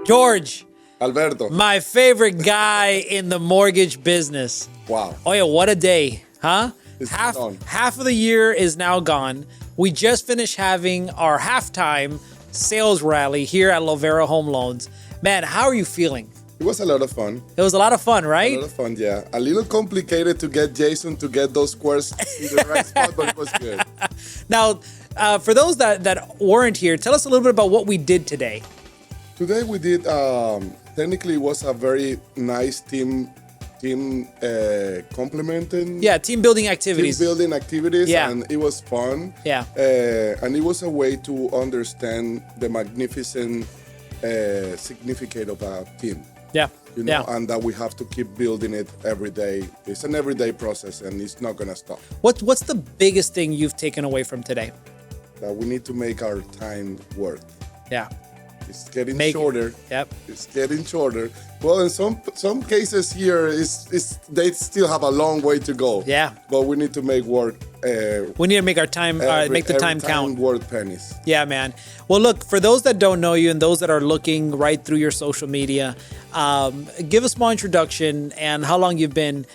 George, Alberto. my favorite guy in the mortgage business. Wow. Oh yeah, what a day, huh? It's Half gone. half of the year is now gone. We just finished having our halftime sales rally here at Lovera Home Loans. Man, how are you feeling? It was a lot of fun. It was a lot of fun, A right? lot of fun, yeah. A little complicated to get Jason to get those squares in the right spot, but it was good. Now, for those that weren't here, tell us a little bit about what we did today. Today we did, technically it was a very nice team complementing. Yeah, team building Team activities. building activities, Yeah. and it was fun. Yeah. And it was a way to understand the magnificent significance of a team. Yeah. You know, Yeah. and that we have to keep building it every day. It's an everyday process, and it's not gonna stop. What's the biggest thing you've taken away from today? That we need to make our time worth. Yeah. It's getting Make it. shorter. Yep. It's getting shorter. Well, in some cases here, they still have a long way to go. Yeah. But we need to make work. We need to make our time, make the every time count. worth pennies. Yeah, man. Well, look, for those that don't know you and those that are looking right through your social media, give a small introduction and how long you've been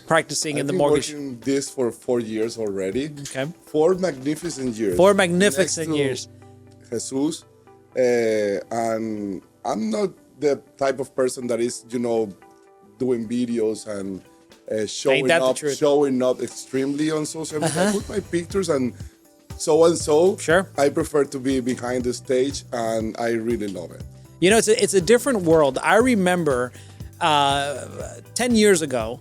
practicing in the mortgage. I've been working this for 4 years already. Okay. 4 magnificent years. 4 magnificent Next to years. Jesus. And I'm not the type of person that is, doing videos and Ain't that the truth? showing up extremely on social media. I put my pictures and so. Sure. I prefer to be behind the stage, and I really love it. You know, it's a different world. I remember 10 years ago,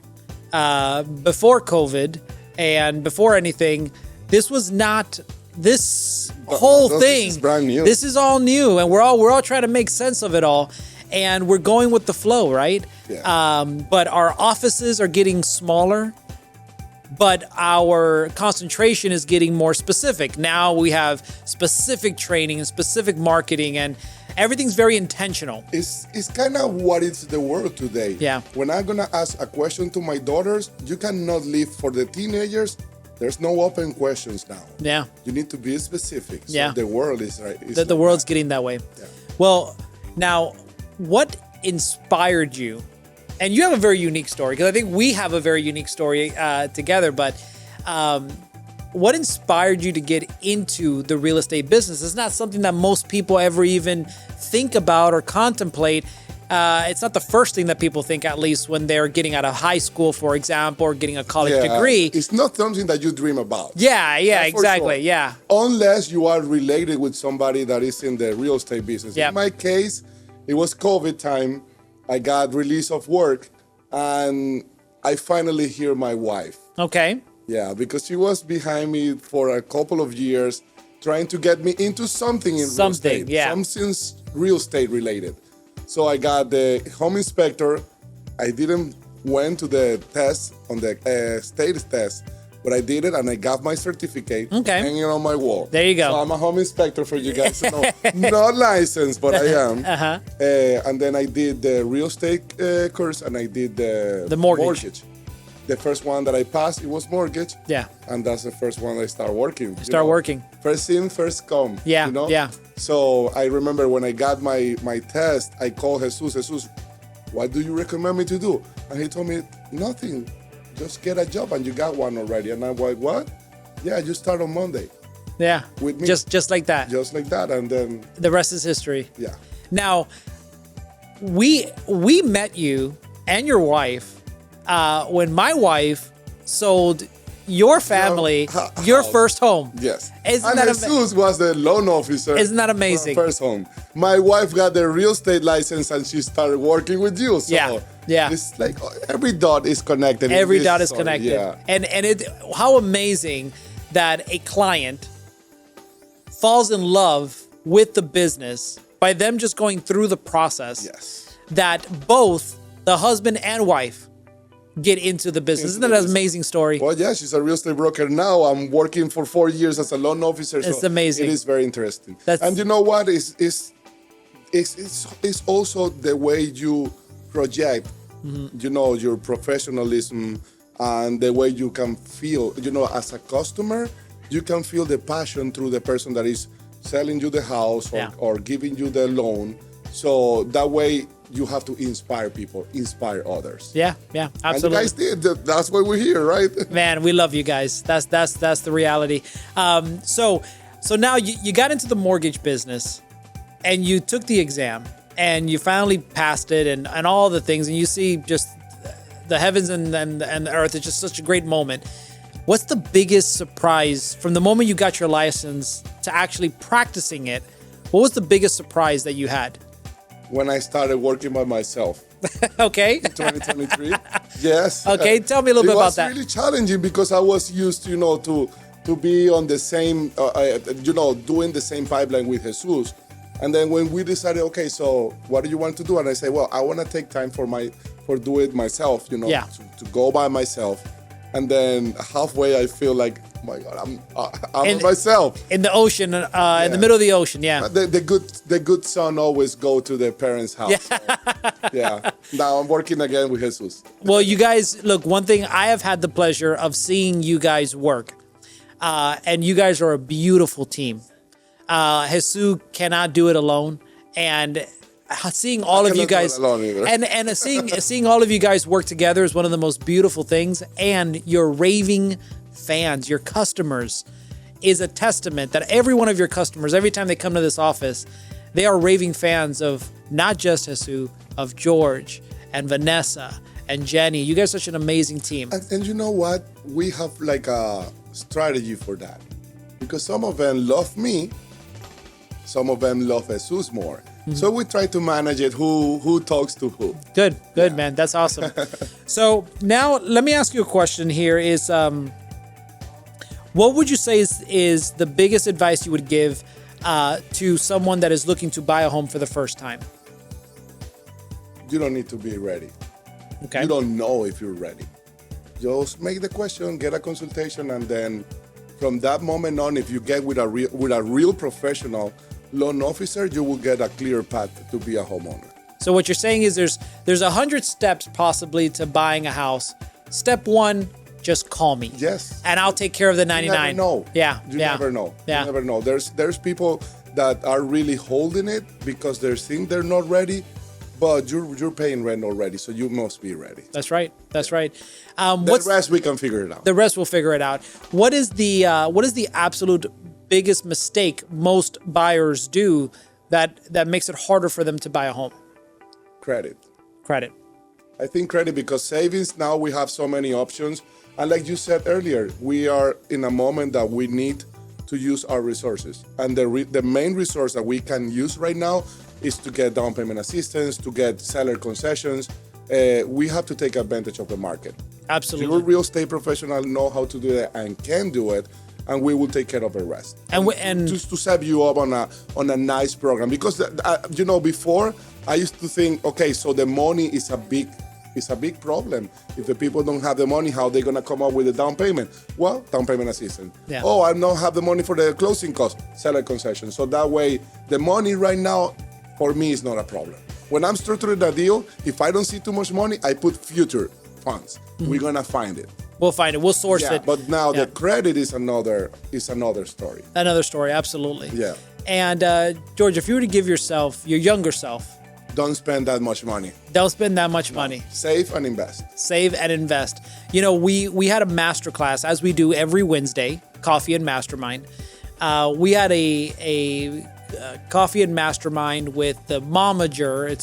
before COVID and before anything, this was not this whole this thing. is brand new. This is all new, and we're all trying to make sense of it all, and we're going with the flow, right? Yeah. But our offices are getting smaller, but our concentration is getting more specific. Now we have specific training and specific marketing, and everything's very intentional. It's kind of what is the world today. Yeah. When I'm gonna ask a question to my daughters, you cannot leave for the teenagers. There's no open questions now. Yeah. You need to be specific. So Yeah. the world is right. The world's getting that way. Yeah. Well, now, what inspired you? And you have a very unique story, because I think we have a very unique story together, but what inspired you to get into the real estate business? It's not something that most people ever even think about or contemplate. It's not the first thing that people think, at least when they're getting out of high school, for example, or getting a college degree. It's not something that you dream about. Yeah, That's for exactly. sure. Yeah. Unless you are related with somebody that is in the real estate business. Yep. In my case, it was COVID time. I got release of work, and I finally hear my wife. Okay. Yeah, because she was behind me for a couple of years, trying to get me into something in real estate. Yeah. Something's real estate related. So I got the home inspector. I didn't went to the test on the state test, but I did it, and I got my certificate hanging on my wall. There you go. So I'm a home inspector, for you guys to know. Not licensed, but I am. And then I did the real estate course, and I did the mortgage. The first one that I passed, it was mortgage. Yeah. And that's the first one I start working. Working. First in, first come. Yeah, You know? yeah. So I remember when I got my test, I called Jesus, what do you recommend me to do? And he told me, nothing. Just get a job, and you got one already. And I'm like, what? Yeah, you start on Monday. Yeah. With me. Just like that. Just like that. And then, The rest is history. yeah. Now, we met you and your wife when my wife sold your family your first home. Yes. Isn't And that Jesus was the loan officer. Isn't that amazing? for First home. My wife got the real estate license, and she started working with you. So Yeah. It's like every dot is connected. Every dot is connected. Yeah. And how amazing that a client falls in love with the business by them just going through the process. Yes. That both the husband and wife get into the business. Isn't that an amazing story? Well, yeah, she's a real estate broker now. I'm working for 4 years as a loan officer. It's so amazing. It is very interesting. That's- And you know what? It's also the way you project, your professionalism, and the way you can feel, as a customer, you can feel the passion through the person that is selling you the house or giving you the loan. So that way you have to inspire people, inspire others. Yeah, absolutely. And you guys did. That's why we're here, right? Man, we love you guys. That's the reality. So now you got into the mortgage business, and you took the exam, and you finally passed it, and all the things, and you see just the heavens and the earth. It's just such a great moment. What's the biggest surprise from the moment you got your license to actually practicing it? What was the biggest surprise that you had? When I started working by myself. Okay. 2023. Yes. Okay, tell me a little bit about that. It was really challenging because I was used, to be on the same, doing the same pipeline with Jesus. And then when we decided, okay, so what do you want to do? And I say, well, I want to take time for do it myself, to go by myself. And then halfway I feel like, oh my God, I'm myself. In the ocean, in the middle of the ocean, yeah. The good son always go to their parents' house. Yeah. So, yeah. Now I'm working again with Jesus. Well, you guys, look, one thing, I have had the pleasure of seeing you guys work. And you guys are a beautiful team. Jesus cannot do it alone. And seeing all of you guys and seeing all of you guys work together is one of the most beautiful things. And your raving fans, your customers, is a testament that every one of your customers, every time they come to this office, they are raving fans of not just Jesus, of George and Vanessa and Jenny. You guys are such an amazing team. And you know what? We have like a strategy for that. Because some of them love me, some of them love Jesus more. Mm-hmm. So we try to manage it, who talks to who. Good, man. That's awesome. So now let me ask you a question here is, what would you say is the biggest advice you would give to someone that is looking to buy a home for the first time? You don't need to be ready. Okay. You don't know if you're ready. Just make the question, get a consultation, and then from that moment on, if you get with a real professional loan officer, you will get a clear path to be a homeowner. So what you're saying is there's 100 steps possibly to buying a house. Step 1, just call me. Yes. And I'll take care of the 99. You never know. Yeah. You never know. Yeah. You never know. There's people that are really holding it because they think they're not ready, but you're paying rent already, so you must be ready. That's right. That's right. The rest we can figure it out. The rest we'll figure it out. What is the absolute biggest mistake most buyers do that makes it harder for them to buy a home? Credit. I think credit, because savings, now we have so many options. And like you said earlier, we are in a moment that we need to use our resources. And the main resource that we can use right now is to get down payment assistance, to get seller concessions. We have to take advantage of the market. Absolutely. If you're a real estate professional, know how to do it and can do it, and we will take care of the rest. And just to set you up on a nice program, because before I used to think, okay, so the money is a big problem. If the people don't have the money, how are they gonna come up with a down payment? Well, down payment assistance. Yeah. Oh, I don't have the money for the closing costs, seller concession. So that way, the money right now for me is not a problem. When I'm structuring a deal, if I don't see too much money, I put future funds. Mm-hmm. We're gonna find it. We'll find it. We'll source it. But now the credit is another story. Another story, absolutely. Yeah. And George, if you were to give yourself, your younger self, don't spend that much money. Don't spend that much money. Save and invest. Save and invest. We had a masterclass, as we do every Wednesday, Coffee and Mastermind. We had a Coffee and Mastermind with the momager.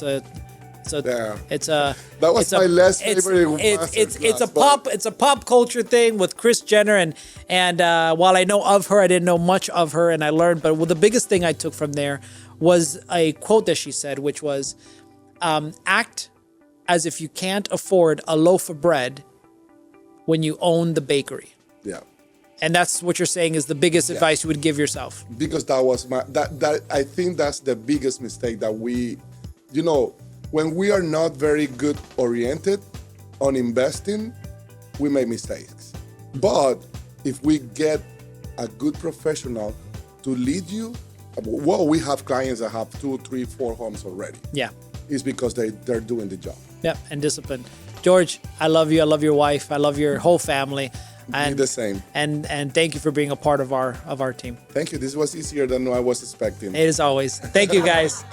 That was my last favorite. It's a pop culture thing with Kris Jenner, and while I know of her, I didn't know much of her, and I learned. But the biggest thing I took from there was a quote that she said, which was, "Act as if you can't afford a loaf of bread when you own the bakery." Yeah. And that's what you're saying is the biggest advice you would give yourself. Because that was I think that's the biggest mistake that we, when we are not very good oriented on investing, we make mistakes. But if we get a good professional to lead you, we have clients that have 2, 3, 4 homes already. Yeah. It's because they're doing the job. Yeah, and discipline. George, I love you. I love your wife. I love your whole family. And the same. And thank you for being a part of our team. Thank you. This was easier than I was expecting. It is always. Thank you, guys.